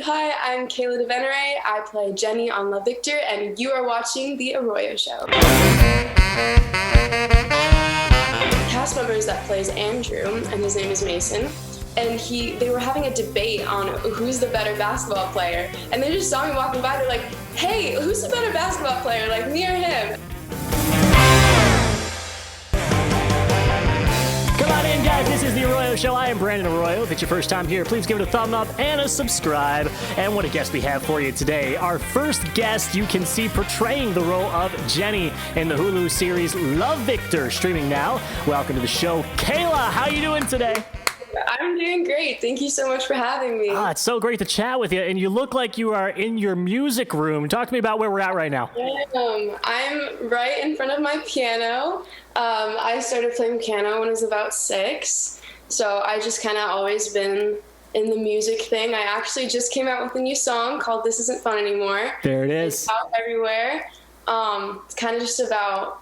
Hi, I'm KAYLA DIVENERE. I play Jenny on Love Victor, and you are watching The ARROYO Show. The cast members that plays Andrew, and his name is Mason, and they were having a debate on who's the better basketball player, and they just saw me walking by, they're like, hey, who's the better basketball player, like me or him? Come on in, guys. This is The ARROYO Show. I am Brandon Arroyo. If it's your first time here, please give it a thumb up and a subscribe. And what a guest we have for you today. Our first guest you can see portraying the role of Jenny in the Hulu series Love Victor, streaming now. Welcome to the show, KAYLA. How you doing today? I'm doing great. Thank you so much for having me. It's so great to chat with you. And you look like you are in your music room. Talk to me about where we're at right now. I'm right in front of my piano. I started playing piano when I was about 6. So I just kind of always been in the music thing. I actually just came out with a new song called This Isn't Fun Anymore. There it is. It's out everywhere. It's kind of just about,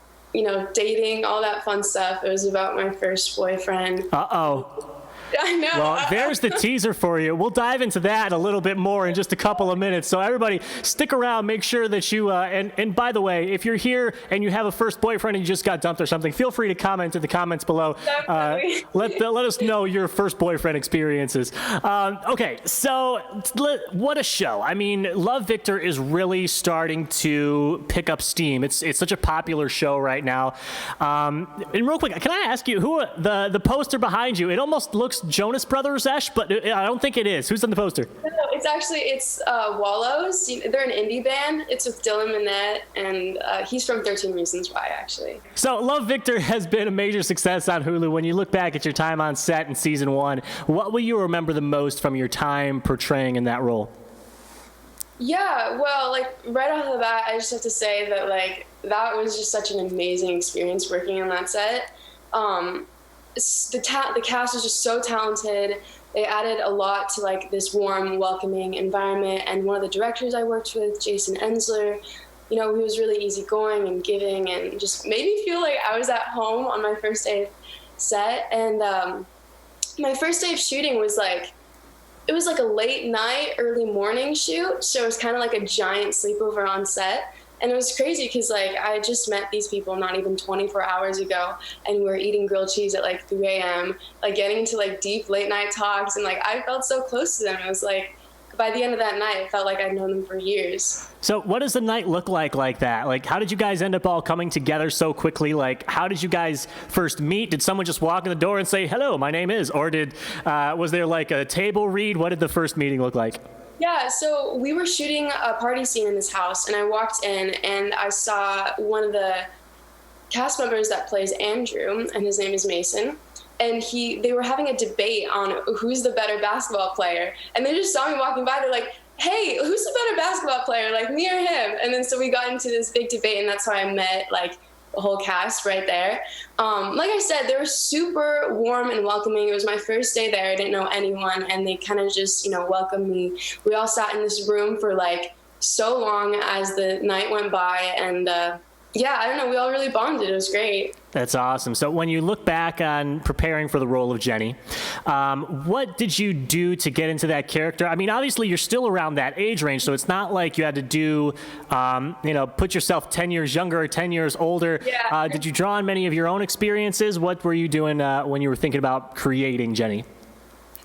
dating, all that fun stuff. It was about my first boyfriend. Uh-oh. I know. Well, there's the teaser for you. We'll dive into that a little bit more in just a couple of minutes. So everybody, stick around. Make sure that you, and by the way, if you're here and you have a first boyfriend and you just got dumped or something, feel free to comment in the comments below. Let us know your first boyfriend experiences. Okay, so what a show. I mean, Love Victor is really starting to pick up steam. It's such a popular show right now. And real quick, can I ask you, who the poster behind you, it almost looks Jonas Brothers-esh, but I don't think it is. Who's on the poster? No, it's Wallows. They're an indie band. It's with Dylan Minnette, and he's from 13 Reasons Why, actually. So Love Victor has been a major success on Hulu. When you look back at your time on set in season 1, what will you remember the most from your time portraying in that role? Yeah, well, right off the bat, I just have to say that, that was just such an amazing experience working on that set. The cast was just so talented. They added a lot to this warm, welcoming environment. And one of the directors I worked with, Jason Ensler, he was really easygoing and giving, and just made me feel like I was at home on my first day of set. And my first day of shooting was it was a late night, early morning shoot. So it was kind of like a giant sleepover on set. And it was crazy because, I just met these people not even 24 hours ago, and we were eating grilled cheese at, 3 a.m., getting into, deep late-night talks, and, I felt so close to them. It was, by the end of that night, it felt like I'd known them for years. So what does the night look like that? How did you guys end up all coming together so quickly? How did you guys first meet? Did someone just walk in the door and say, hello, my name is? Or was there, a table read? What did the first meeting look like? Yeah, so we were shooting a party scene in this house, and I walked in, and I saw one of the cast members that plays Andrew, and his name is Mason, and they were having a debate on who's the better basketball player, and they just saw me walking by, they're like, hey, who's the better basketball player, me or him? And then so we got into this big debate, and that's how I met, the whole cast right there. Like I said, they were super warm and welcoming. It was my first day there. I didn't know anyone, and they kind of just, welcomed me. We all sat in this room for so long as the night went by, and yeah, I don't know, we all really bonded. It was great. That's awesome. So when you look back on preparing for the role of Jenny, what did you do to get into that character? I mean, obviously you're still around that age range, so it's not like you had to do, put yourself 10 years younger or 10 years older. Yeah. Did you draw on many of your own experiences? What were you doing when you were thinking about creating Jenny?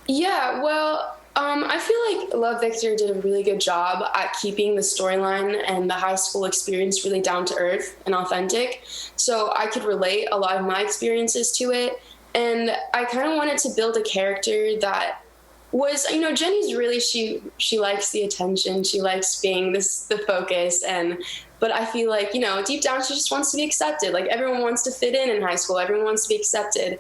Yeah, well, I feel like Love Victor did a really good job at keeping the storyline and the high school experience really down to earth and authentic. So I could relate a lot of my experiences to it. And I kind of wanted to build a character that was, Jenny's really, she likes the attention. She likes being the focus. But I feel like, deep down, she just wants to be accepted. Everyone wants to fit in high school. Everyone wants to be accepted.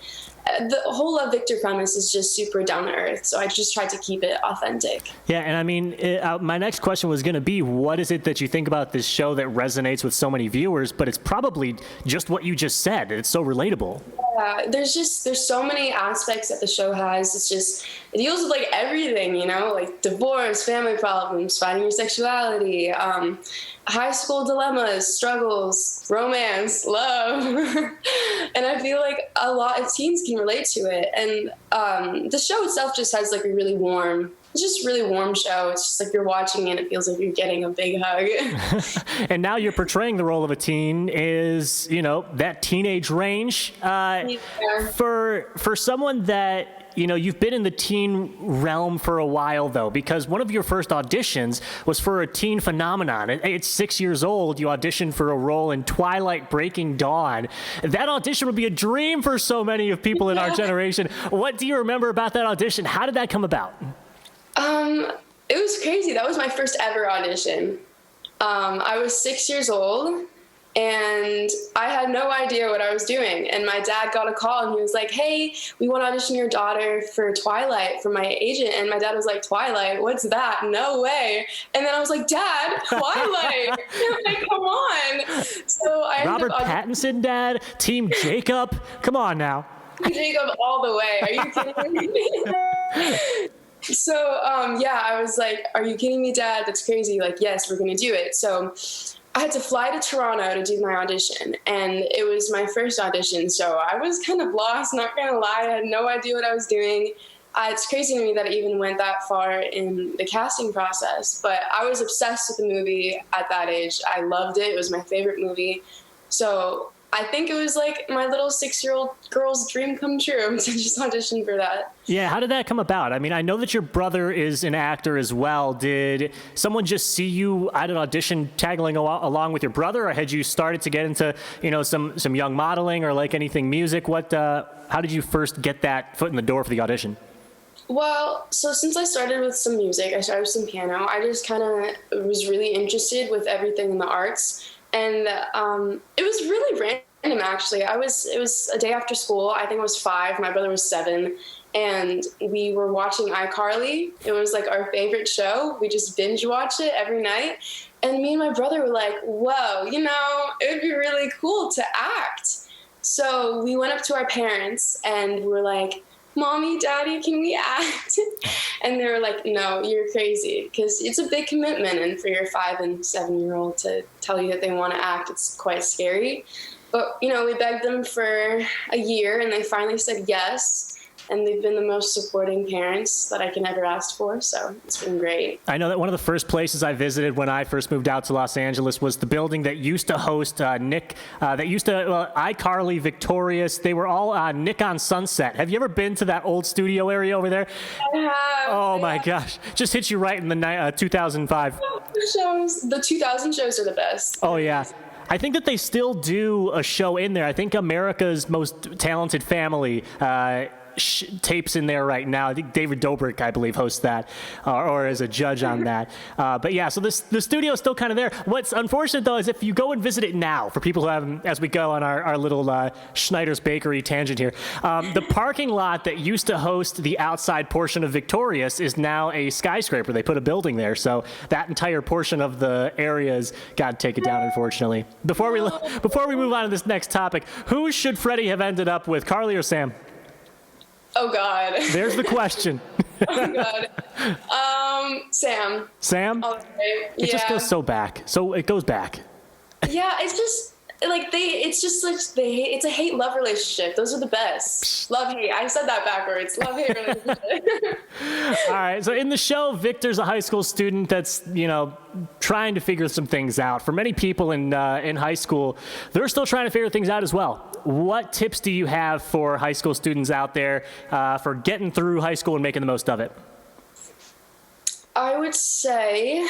The whole Love Victor premise is just super down to earth, so I just tried to keep it authentic. Yeah, and I mean, my next question was going to be, what is it that you think about this show that resonates with so many viewers? But it's probably just what you just said. It's so relatable. Yeah, there's so many aspects that the show has. It deals with everything, divorce, family problems, finding your sexuality, high school dilemmas, struggles, romance, love. And I feel like a lot of teens can relate to it. And the show itself just has a really warm it's just a really warm show. It's just like you're watching it and it feels like you're getting a big hug. And now you're portraying the role of a teen is, you know, that teenage range. For someone that, you know, you've been in the teen realm for a while, though, because one of your first auditions was for a teen phenomenon. It's 6 years old. You auditioned for a role in Twilight Breaking Dawn. That audition would be a dream for so many of people in our generation. What do you remember about that audition? How did that come about? It was crazy. That was my first ever audition. I was 6 years old. And I had no idea what I was doing. And my dad got a call and he was like, hey, we want to audition your daughter for Twilight from my agent. And my dad was like, Twilight? What's that? No way. And then I was like, Dad, Twilight. Like, come on. So I Robert Pattinson, Dad? Team Jacob? Come on now. Jacob all the way. Are you kidding me? So, yeah, I was like, are you kidding me, Dad? That's crazy. Like, yes, we're going to do it. So I had to fly to Toronto to do my audition, and it was my first audition, so I was kind of lost, not gonna lie. I had no idea what I was doing. It's crazy to me that I even went that far in the casting process, but I was obsessed with the movie at that age. I loved it. It was my favorite movie. So I think it was like my little 6-year-old girl's dream come true to just audition for that. Yeah, how did that come about? I mean, I know that your brother is an actor as well. Did someone just see you at an audition tagging along with your brother, or had you started to get into, you know, some young modeling or like anything music? How did you first get that foot in the door for the audition? Well, so since I started with some music, I started with some piano, I just kind of was really interested with everything in the arts. And it was really random, actually. It was a day after school. I think I was 5. My brother was 7. And we were watching iCarly. It was like our favorite show. We just binge watched it every night. And me and my brother were like, whoa, you know, it would be really cool to act. So we went up to our parents and we were like, Mommy, Daddy, can we act? And they were like, no, you're crazy, because it's a big commitment. And for your 5 and 7-year-old to tell you that they want to act, it's quite scary. But, you know, we begged them for a year and they finally said yes. And they've been the most supporting parents that I can ever ask for, so it's been great. I know that one of the first places I visited when I first moved out to Los Angeles was the building that used to host iCarly, Victorious. They were all Nick on Sunset. Have you ever been to that old studio area over there? I have. Oh, my gosh. Just hits you right in the 2005. The 2000 shows are the best. Oh, yeah. I think that they still do a show in there. I think America's Most Talented Family tapes in there right now. I think David Dobrik, I believe, hosts that or is a judge on that. But yeah, so the studio is still kind of there. What's unfortunate, though, is if you go and visit it now, for people who haven't, as we go on our little Schneider's Bakery tangent here, the parking lot that used to host the outside portion of Victorious is now a skyscraper. They put a building there, so that entire portion of the area's got to take it down, unfortunately. Before we move on to this next topic, who should Freddie have ended up with, Carly or Sam? Oh, God. There's the question. Oh, God. Sam. Sam? It just goes so back. So it goes back. Yeah, it's just like it's a hate-love relationship. Those are the best. Love-hate. I said that backwards. Love-hate relationship. All right. So in the show, Victor's a high school student that's, you know, trying to figure some things out. For many people in high school, they're still trying to figure things out as well. What tips do you have for high school students out there for getting through high school and making the most of it? I would say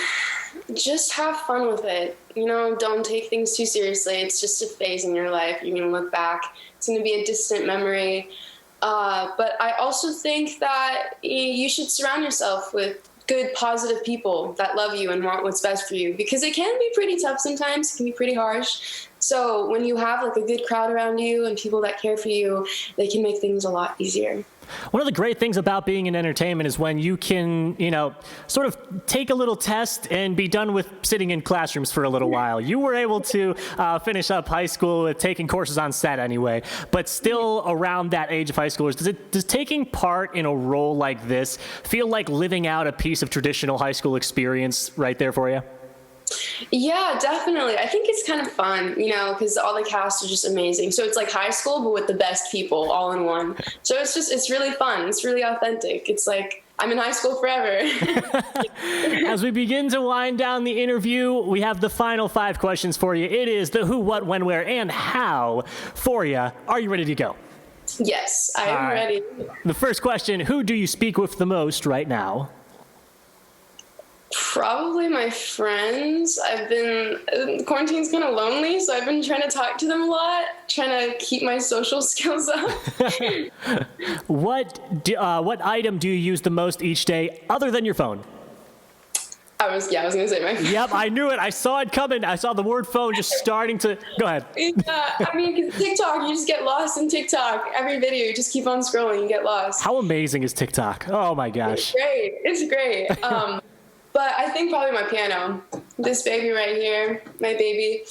just have fun with it. You know, don't take things too seriously. It's just a phase in your life. You're going to look back. It's going to be a distant memory. But I also think that you should surround yourself with good, positive people that love you and want what's best for you, because it can be pretty tough sometimes. It can be pretty harsh. So when you have like a good crowd around you and people that care for you, they can make things a lot easier. One of the great things about being in entertainment is when you can, you know, sort of take a little test and be done with sitting in classrooms for a little while. You were able to finish up high school with taking courses on set anyway, but still around that age of high schoolers, does taking part in a role like this feel like living out a piece of traditional high school experience right there for you? Yeah, definitely. I think it's kind of fun, because all the cast are just amazing. So it's like high school, but with the best people all in one. So it's really fun. It's really authentic. It's like I'm in high school forever. As we begin to wind down the interview, we have the final 5 questions for you. It is the who, what, when, where, and how for you. Are you ready to go? Yes, I am ready. The first question, who do you speak with the most right now? Probably my friends. Quarantine's kind of lonely, so I've been trying to talk to them a lot, trying to keep my social skills up. What item do you use the most each day other than your phone? I was going to say my phone. Yep, I knew it. I saw it coming. I saw the word phone just starting to... Go ahead. Yeah, I mean, 'cause TikTok, you just get lost in TikTok. Every video, you just keep on scrolling, you get lost. How amazing is TikTok? Oh, my gosh. It's great. But I think probably my piano. This baby right here, my baby.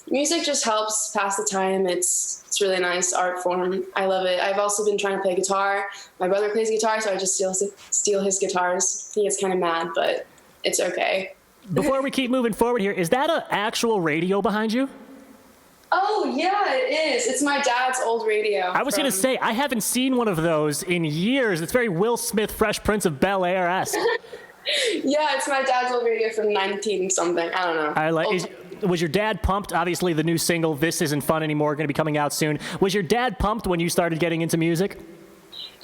Music just helps pass the time. It's really nice art form. I love it. I've also been trying to play guitar. My brother plays guitar, so I just steal his guitars. He gets kind of mad, but it's okay. Before we keep moving forward here, is that an actual radio behind you? Oh, yeah, it is. It's my dad's old radio. I was going to say, I haven't seen one of those in years. It's very Will Smith, Fresh Prince of Bel-Air-esque. Yeah, it's my dad's old radio from 19-something. I don't know. Was your dad pumped? Obviously, the new single, This Isn't Fun Anymore, going to be coming out soon. Was your dad pumped when you started getting into music?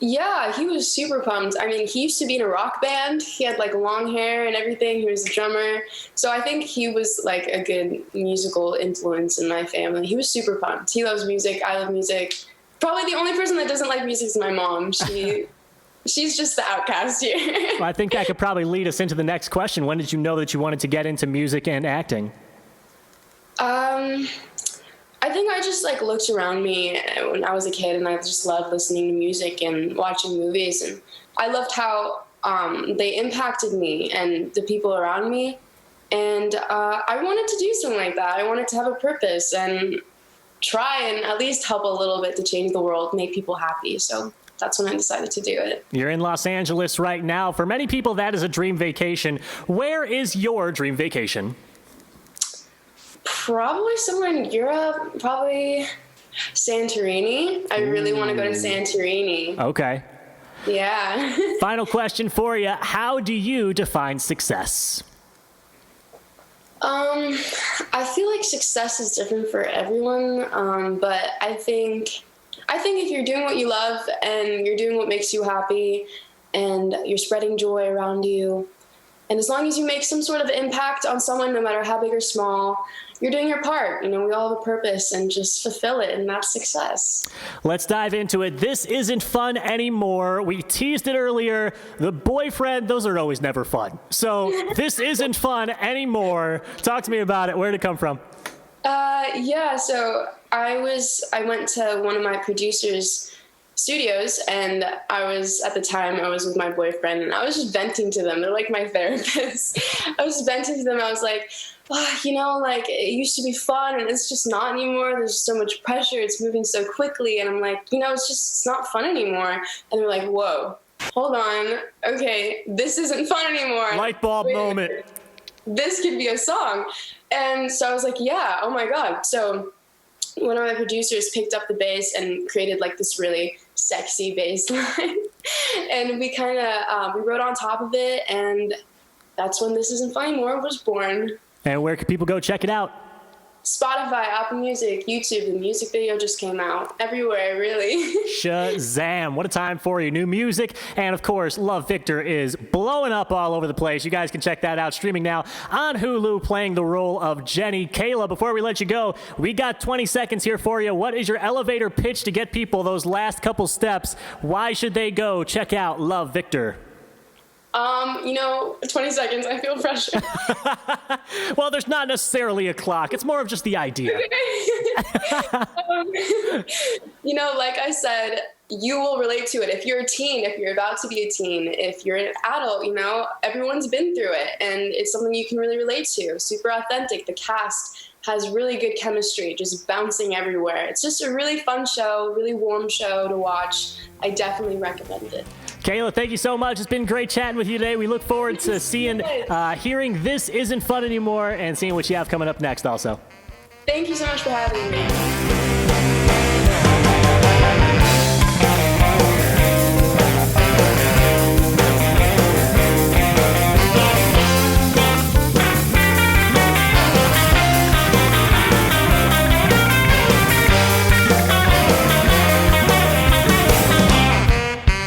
Yeah, he was super pumped. I mean, he used to be in a rock band. He had like long hair and everything. He was a drummer. So I think he was like a good musical influence in my family. He was super pumped. He loves music. I love music. Probably the only person that doesn't like music is my mom. She's just the outcast here. Well, I think that could probably lead us into the next question. When did you know that you wanted to get into music and acting? I think I just like looked around me when I was a kid, and I just loved listening to music and watching movies, and I loved how they impacted me and the people around me, and I wanted to do something like that. I wanted to have a purpose and try and at least help a little bit to change the world, make people happy. So that's when I decided to do it. You're in Los Angeles right now. For many people, that is a dream vacation. Where is your dream vacation? Probably somewhere in Europe, probably Santorini. I really want to go to Santorini. Okay. Yeah. Final question for you. How do you define success? I feel like success is different for everyone, but I think if you're doing what you love and you're doing what makes you happy and you're spreading joy around you, and as long as you make some sort of impact on someone, no matter how big or small, you're doing your part. We all have a purpose, and just fulfill it, and that's success. Let's dive into it. This isn't fun anymore. We teased it earlier. The boyfriend, those are always never fun. So this isn't fun anymore. Talk to me about it. Where'd it come from? Yeah, so I went to one of my producers' studios, and at the time I was with my boyfriend, and I was just venting to them. They're like my therapists. I was venting to them. I was like, like it used to be fun and it's just not anymore. There's just so much pressure. It's moving so quickly. And I'm like, it's not fun anymore. And they're like, whoa, hold on. Okay, this isn't fun anymore. Light bulb moment. This could be a song. And so I was like, yeah, oh my God. So one of my producers picked up the bass and created like this really sexy bass line. And we kind of, we wrote on top of it. And that's when This Isn't Fun Anymore was born. And where can people go check it out? Spotify, Apple Music, YouTube. The music video just came out. Everywhere, really. Shazam. What a time for you. New music. And, of course, Love Victor is blowing up all over the place. You guys can check that out. Streaming now on Hulu, playing the role of Jenny. Kayla, before we let you go, we got 20 seconds here for you. What is your elevator pitch to get people those last couple steps? Why should they go check out Love Victor? 20 seconds, I feel pressure. Well, there's not necessarily a clock. It's more of just the idea. Like I said, you will relate to it. If you're a teen, if you're about to be a teen, if you're an adult, everyone's been through it, and it's something you can really relate to. Super authentic. The cast, has really good chemistry, just bouncing everywhere. It's just a really fun show, really warm show to watch. I definitely recommend it. KAYLA, thank you so much. It's been great chatting with you today. We look forward to hearing This Isn't Fun Anymore and seeing what you have coming up next also. Thank you so much for having me.